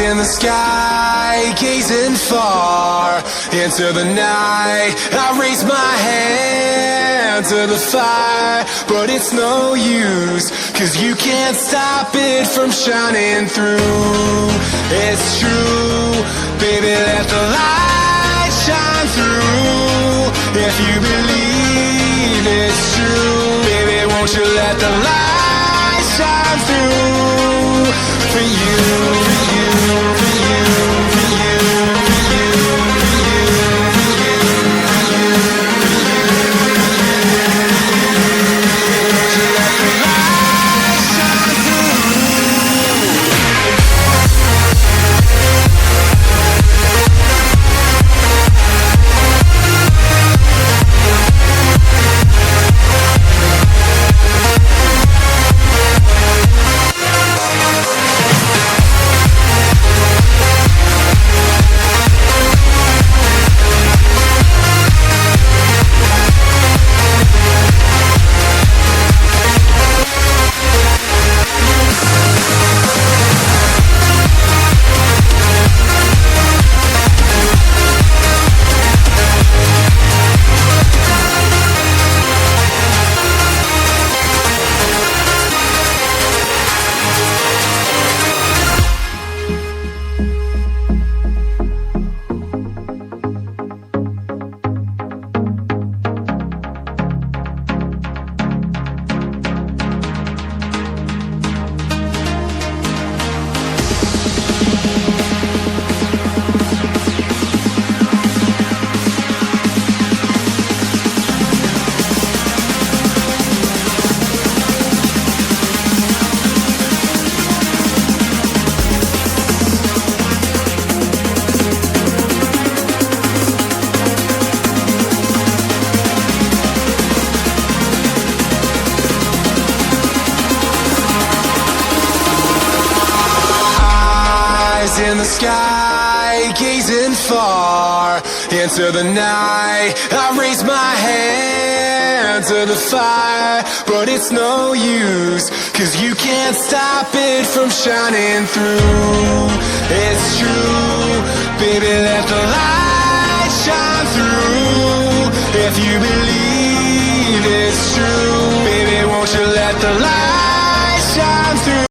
in the sky, gazing far into the night. I raise my hand to the fire, but it's no use, 'cause you can't stop it from shining through. It's true, baby, let the light shine through. If you believe it's true, baby, won't you let the light shine through for you, for you, for you, for you, for you, for you, for you, for you, won't you let the light shine through? In the sky, gazing far into the night. I raise my hand to the fire, but it's no use, 'cause you can't stop it from shining through. It's true, baby, let the light shine through. If you believe